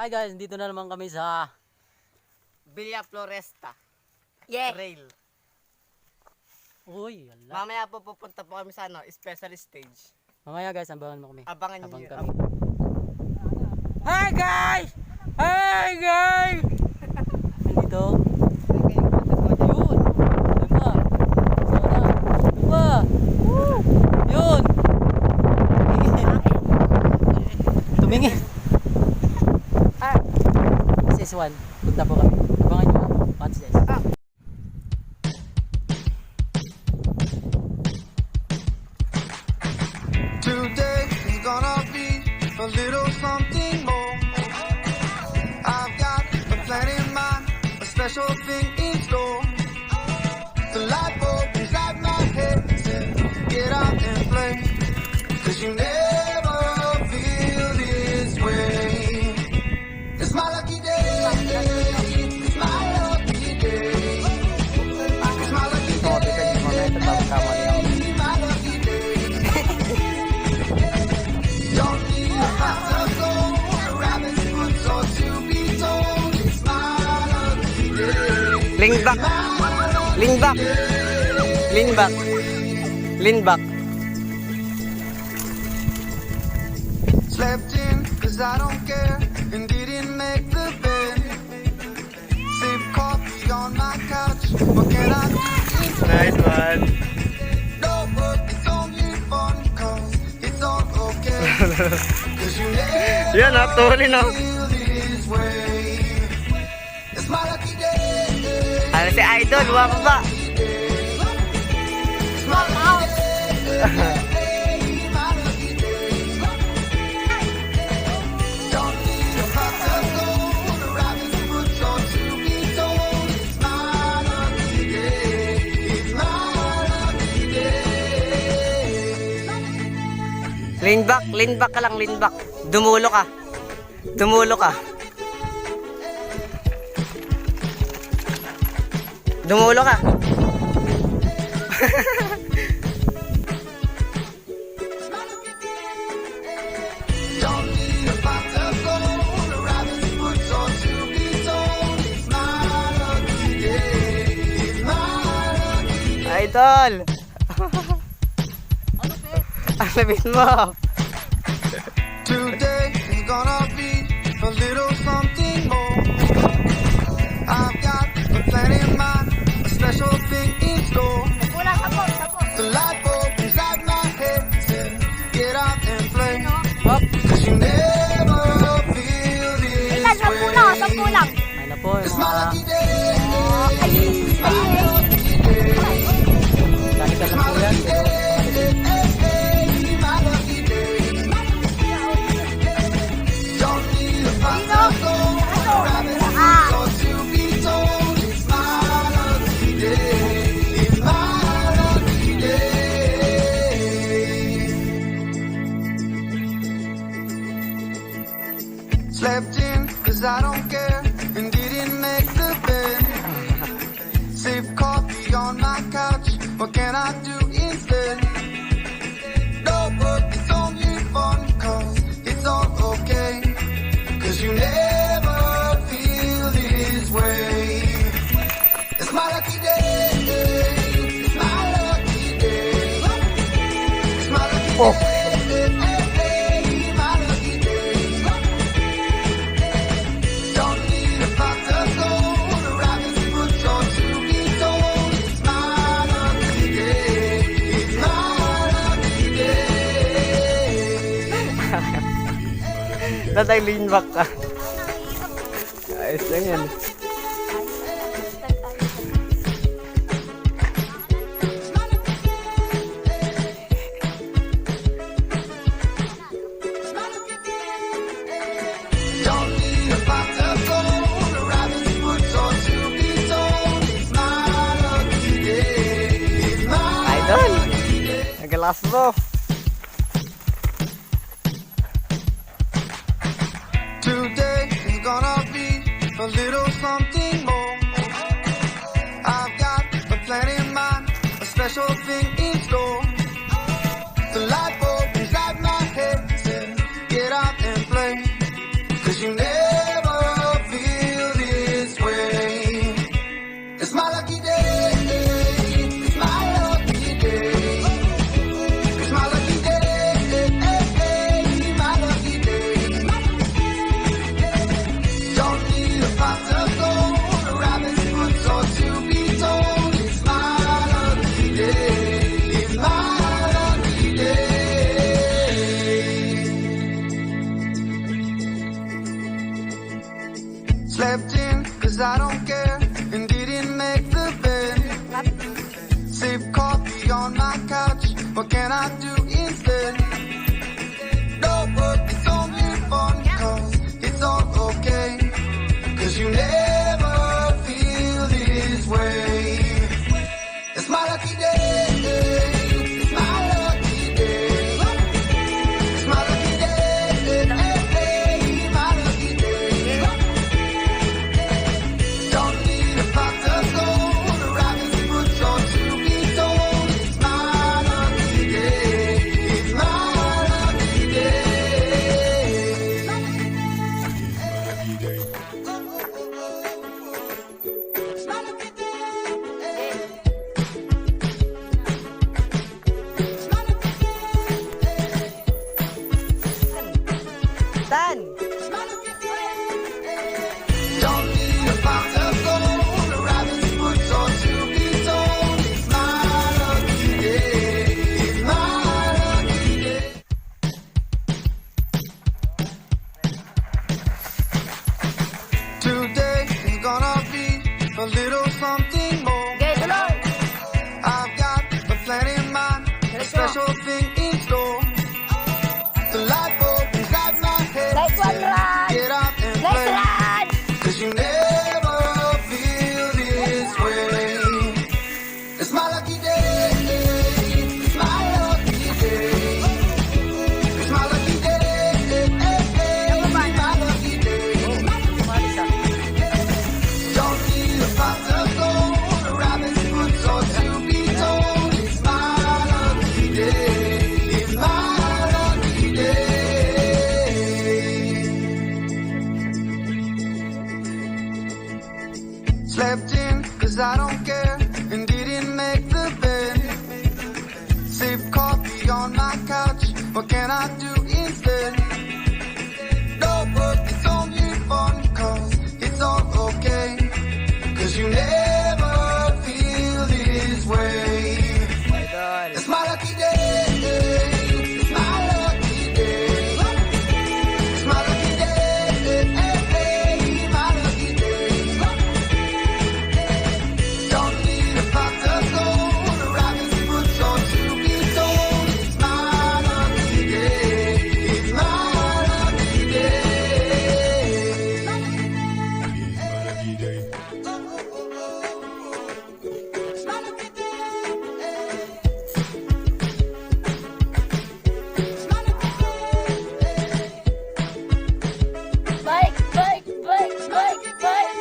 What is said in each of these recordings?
Hi guys, dito na naman kami sa Villafloresta. Yeah. Trail. Uy, ala. Mamaya po pupunta po kami sa special stage. Mamaya guys, abangan mo kami. Abangan Abang niyo. kami. Hi guys! Hi guys! Nandito. Yun. Diba? Diba? Woo! Yun. Tumingin. SS1. Punta po kami. Abangan nyo. Watch this. Today is gonna be a little something more. I've got a plan in mind, a special thing in store. The light bulb inside my head said, get out and play, 'cause you never feel this way. It's my lucky day. It's my lucky day. It's my lucky day. My lucky day. Don't need a pot of gold, a rabbit's foot, or to be told. It's my lucky day. Lean back. Lean back. Lean back. Lean back. Slept in, 'cause I don't care, and didn't make the bed. Sip coffee on my couch, what can I do? Nice one. No work, it's only fun, 'cause it's all okay. 'Cause you never Yan ha, tuloy na. feel this way. It's my lucky day. Ano si Idol, wapa ba? It's my lucky day. My lucky day. Don't need a pot of gold, a rabbit's foot, or to be told. It's my lucky day. It's my lucky day. Lean back ka lang, lean back. Dumulo ka. Dumulo ka. Dumulo ka. Don't need a pot of gold, a rabbit's foot, or to be told. It's my lucky day. It's my lucky day. Idol. Ang labit mo. Today is gonna be a little something more. I've got a plan in mind, a special thing in store. The light bulb inside my head said, get out and play. Hop. 'Cause you never feel this way. Ano po It's yung my mga lucky day. lalikan na po yan. My lucky day. Don't need a pot of gold, a rabbit's foot, or to be told. It's my lucky day. It's my lucky day. Slept in, 'cause I don't care, and didn't make the bed. Sip coffee on my couch, what can I do instead? No work, it's only fun, 'cause it's all okay. 'Cause you never feel this way. It's my lucky day. It's my lucky day. It's my lucky Oh. day. My lucky day. Don't need a pot of gold, a rabbit's foot, or to be told. It's my lucky day. It's my lucky day. Tatay, lean back ka. Ayos lang yan. Don't need a pot of gold, a rabbit's foot, or to be told. It's my lucky day. It's my Idol. lucky day. Nagalas mo. Today is gonna be a little something more. I've got a plan in mind, a special thing in store. The light bulb inside my head said, get out and play, 'cause you never Slept in, cause I don't care, and didn't make the bed. Sip coffee on my couch, what can I do instead? No work, it's only fun, cause it's all okay. Cause you never feel this way. It's my lucky day, it's my lucky day. It's my lucky day, my lucky day. Don't need a pot of gold, a rabbit's foot or to be told. It's my lucky day, it's my lucky day. Saan? Don't need a pot of gold, a rabbit's foot or to be told. It's my lucky day, it's my lucky day. Today is gonna be a little something more. Okay, tuloy! I've got a plan in mind, a special thing in store. The light bulb inside my head Nice one, says, Ron! get up and Nice play. run! Cause you never feel this way. It's my lucky day. It's my lucky day. It's my lucky day. It's my lucky day. Don't need a pot of gold, a rabbit's foot or to be told. It's my lucky day. It's my lucky day. Slept in, cause I don't care, and didn't make the bed. Sip coffee on my couch, what can I do instead? No work, it's only fun, cause it's all okay. Cause you never feel this way. It's my lucky day, it's my lucky day. It's my lucky day, my lucky day. Don't need a pot of gold, a rabbit's foot or to be told. It's my lucky day, it's my lucky day. Bike, bike, bike, bike, bike!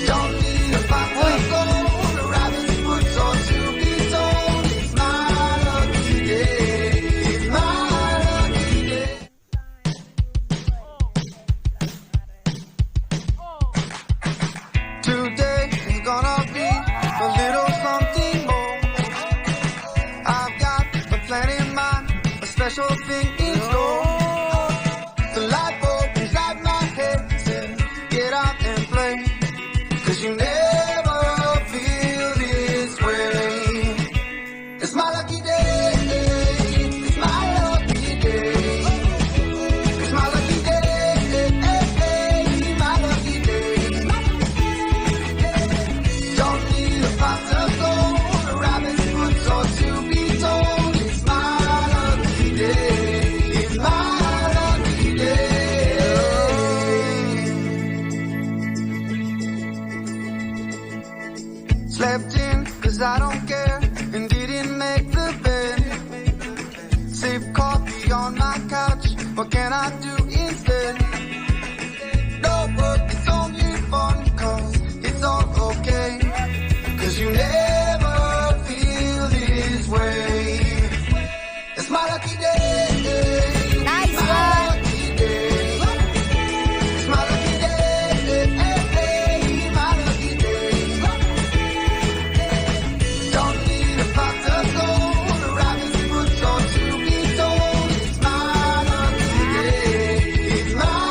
Don't need a pot of gold, a rabbit's foot or to be told. It's my lucky day, it's my lucky day. Today is gonna be a little something more. I've got a plan in mind, a special thing in store. The light bulb inside my head says, get out and play. Cause you never feel this way. It's my lucky day. It's my lucky day. It's my lucky day. My lucky day. Don't need a pot of gold, a rabbit's foot or to be told. It's my lucky day. It's my lucky day. Slept in, cause I don't care, and didn't make the bed. Sip coffee on my couch, what can I do instead? No work, it's only fun, cause it's all okay. Cause you never feel this way. It's my lucky day. Nice It's my one! lucky day. It's my lucky day. My lucky day. Don't need a pot of gold, a rabbit's foot or to be told. It's my lucky day. It's my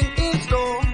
thing in store.